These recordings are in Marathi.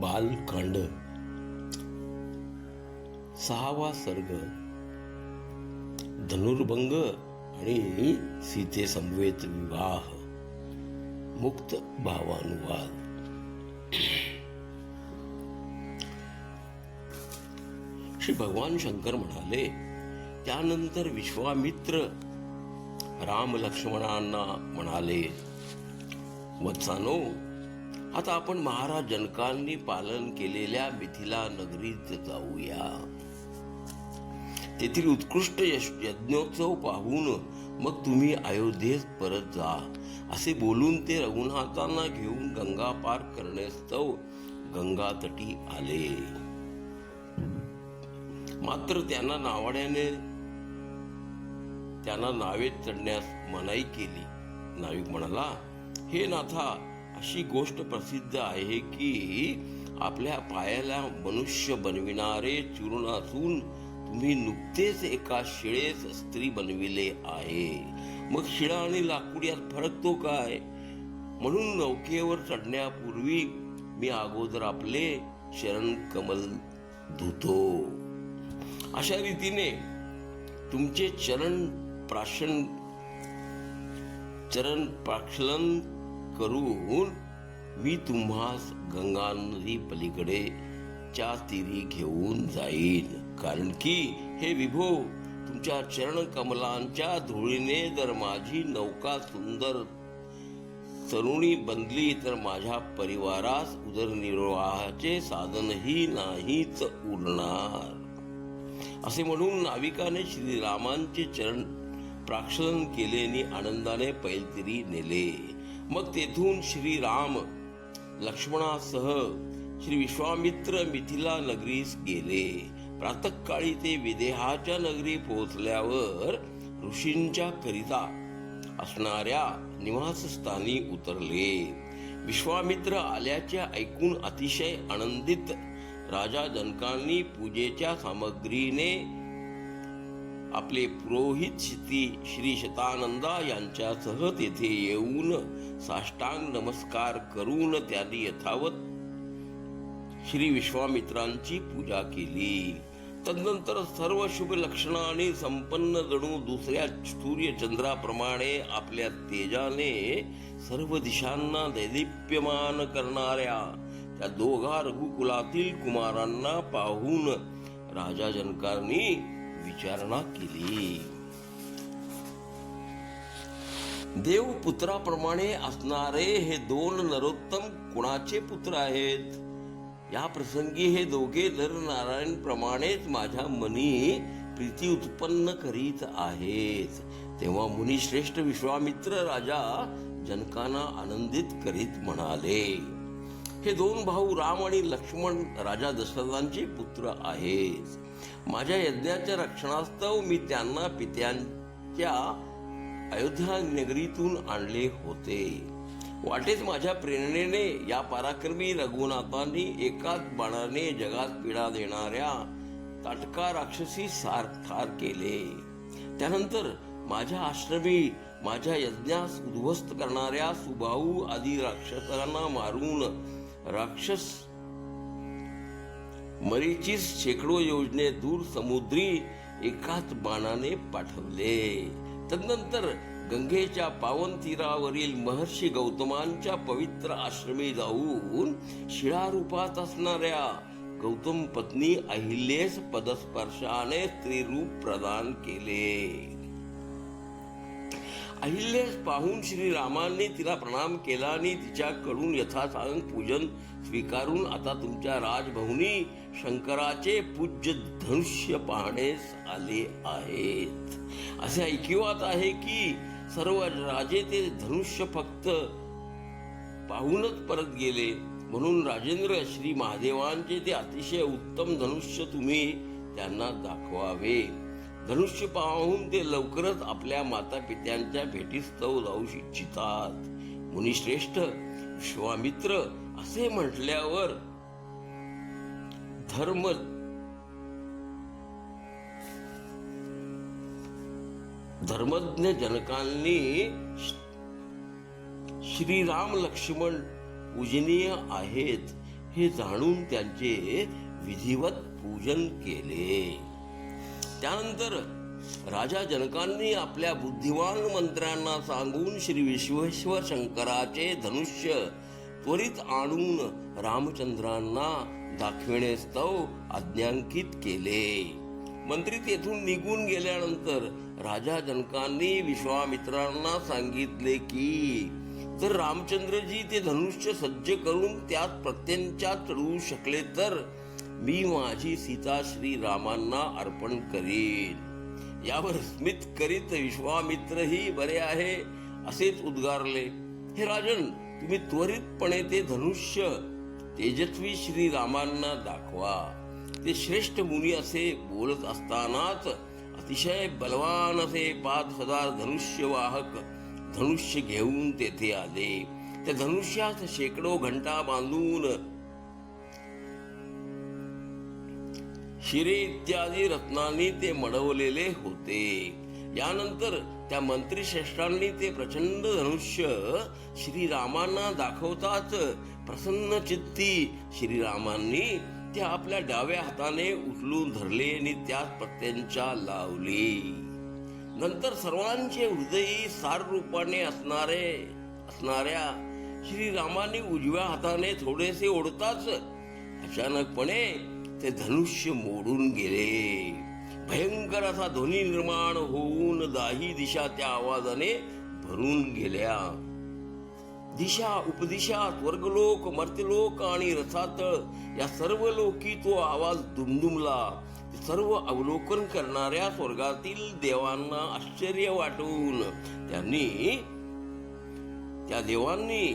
बालकांड 6वा सर्ग. धनुर्भंग आणि सीते समवेत विवाह. मुक्त भावानुवाद. श्री भगवान शंकर म्हणाले, त्यानंतर विश्वामित्र राम लक्ष्मणांना म्हणाले, वत्सानो, आता आपण महाराज जनकांनी पालन केलेल्या मिथिला नगरीत जाऊया. तेथील उत्कृष्ट यज्ञोत्सव पाहून मग तुम्ही अयोध्येत परत जा. असे बोलून ते रघुनाथांना घेऊन गंगा पार करण्यास्तव गंगा तटी आले. मात्र त्यांना नावेत चढण्यास मनाई केली. नाविक म्हणाला, हे नाथा, अशी गोष्ट प्रसिद्ध आहे की आपल्या पायाला मनुष्य बनविणारे चूर्णासून तुम्ही नुकतेच एका शिळेस स्त्री बनविले आहे. मग शिळा आणि लाकूड यात फरक तो काय? म्हणून नौकेवर चढण्यापूर्वी मी अगोदर आपले शरण कमल धुतो. अशा रीतीने तुमचे चरण प्राक्षलन करून मी तुम्हास गंगा नदी पलीकडे च्या तीरी घेऊन जाईन. कारण की हे विभो, तुमच्या चरण कमलांच्या धुळीने जर माझी नौका सुंदर तरुणी बनली तर माझ्या परिवारास उदरनिर्वाहाचे साधनही नाहीच उरणार. असे म्हणून नाविकाने श्रीरामांचे चरण प्राक्षलन केले आणि आनंदाने पैलतीरी नेले. मग तेथून श्रीराम लक्ष्मणासह श्री विश्वामित्र मिथिला नगरीस गेले. प्रातःकाळी ते विदेहाच्या नगरी पोहोचल्यावर ऋषींच्या करिता असणाऱ्या निवासस्थानी उतरले. विश्वामित्र आल्याचे ऐकून अतिशय आनंदित राजा जनकांनी पूजेच्या सामग्रीने आपले पुरोहित श्री शतानंदा यांच्यासह तेथे येऊन साष्टांग नमस्कार करून त्यांनी यथावत श्री विश्वामित्रांची पूजा केली. तदनंतर सर्व शुभ लक्षणाने संपन्न जणू दुसऱ्या सूर्यचंद्राप्रमाणे आपल्या तेजाने सर्व दिशांना दैदिप्यमान करणाऱ्या त्या दोघा रघुकुलातील कुमारांना पाहून राजा जनकांनी विचारणा केली. देवपुत्राप्रमाणे असणारे हे दोन नरोत्तम कुणाचे पुत्र आहेत? या प्रसंगी हे दोघे नर नारायण प्रमाणेच माझ्या मनी प्रीती उत्पन्न करीत आहेत. तेव्हा मुनिश्रेष्ठ विश्वामित्र राजा जनकांना आनंदित करीत म्हणाले, हे दोन भाऊ राम आणि लक्ष्मण राजा दशरथांचे पुत्र आहेत. माझ्या यज्ञाच्या रक्षणास्तव मी त्यांना पित्यांच्या अयोध्या नगरीतून आणले होते. वाटेत माझ्या प्रेरणेने या पराक्रमी रघुनाथांनी एकाच बाणाने जगात पीडा देणाऱ्या ताटका राक्षसी ठार केले. त्यानंतर माझ्या आश्रमी माझ्या यज्ञास उद्ध्वस्त करणाऱ्या सुबाहू आदी राक्षसांना मारून राक्षस मरीचीस शेकडो योजने दूर समुद्री एकाच बाणाने पाठवले. तदनंतर गंगेच्या पावन तीरावरील महर्षी गौतमांच्या पवित्र आश्रमी जाऊन शिळारूपात असणाऱ्या गौतम पत्नी अहिल्यास पदस्पर्शाने स्त्रीरूप प्रदान केले. अहिल्यास पाहून श्रीरामांनी तिला प्रणाम केला आणि तिच्याकडून यथासांग पूजन स्वीकारून आता तुमच्या राजभवनी शंकराचे पूज्य धनुष्य पाहण्यास आले आहेत. असे ऐकिवात आहे की सर्व राजे ते धनुष्य फक्त पाहूनच परत गेले. म्हणून राजेंद्र, श्री महादेवांचे ते अतिशय उत्तम धनुष्य तुम्ही त्यांना दाखवावे. धनुष्य पाहून ते लवकरच आपल्या माता पित्यांच्या भेटीस्तव जाऊ इच्छितात. मुनिश्रेष्ठ विश्वामित्र असे म्हटल्यावर धर्मज्ञ जनकांनी श्रीराम लक्ष्मण पूजनीय आहेत हे जाणून त्यांचे विधिवत पूजन केले. त्यानंतर राजा जनकांनी आपल्या बुद्धिवान मंत्र्यांना सांगून श्री विश्वेश्वर शंकराचे धनुष्य त्वरित आणून रामचंद्रांना दाखविण्यास्तव आज्ञांकित केले. मंत्री तेथून निघून गेल्यानंतर राजा जनकांनी विश्वामित्रांना सांगितले की जर रामचंद्रजी ते धनुष्य सज्ज करून त्यात प्रत्यंचा चढवू शकले तर मी माझी सीता श्री रामांना अर्पण करीन. यावर स्मित करीत विश्वामित्रही बरे आहे असेच उद्गारले. हे राजन, तुम्ही त्वरितपणे ते धनुष्य तेजस्वी श्री रामांना दाखवा. ते श्रेष्ठ मुनी असे बोलत असतानाच अतिशय बलवान असे 5000 धनुष्यवाहक धनुष्य घेऊन तेथे आले. त्या धनुष्यात शेकडो घंटा बांधून शिरे इत्यादी रत्नांनी ते मडवलेले होते. यानंतर त्या मंत्रीश्रेष्ठांनी ते प्रचंड धनुष्य श्रीरामांना दाखवताच प्रसन्न चित्ती श्रीरामांनी ते आपल्या डाव्या हाताने उचलून धरले आणि त्यात प्रत्यंचा लावली. नंतर सर्वांचे हृदयी सार रूपाने असणाऱ्या श्रीरामांनी उजव्या हाताने थोडेसे ओढताच अचानकपणे ते धनुष्य मोडून गेले. भयंकर असा ध्वनी निर्माण होऊन दाही दिशा त्या आवाजाने भरून गेल्या. दिशा उपदिशा स्वर्गलोक मर्त्यलोक आणि रसातळ या सर्व लोकी तो आवाज दुमदुमला. सर्व अवलोकन करणाऱ्या स्वर्गातील देवांना आश्चर्य वाटून त्या देवांनी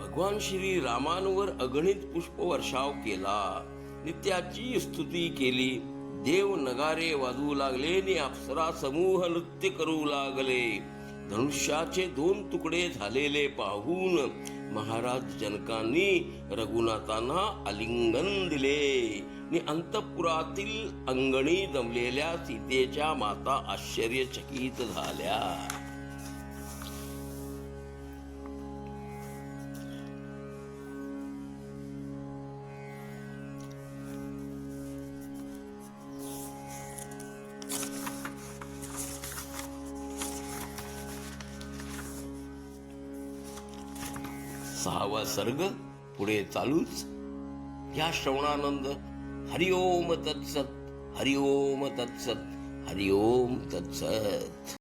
भगवान श्री रामांवर अगणित पुष्प वर्षाव केला. नित्याची स्तुती केली. देव नगारे वाजवू लागले आणि अप्सरा समूह नृत्य करू लागले. धनुष्याचे 2 तुकडे झालेले पाहून महाराज जनकांनी रघुनाथांना आलिंगन दिले आणि अंतपुरातील अंगणी जमलेल्या सीतेच्या माता आश्चर्यचकित झाल्या. सहावा सर्ग पुढे चालूच. या श्रवणानंद. हरिओम तत्सत. हरिओम तत्सत. हरिओम तत्सत.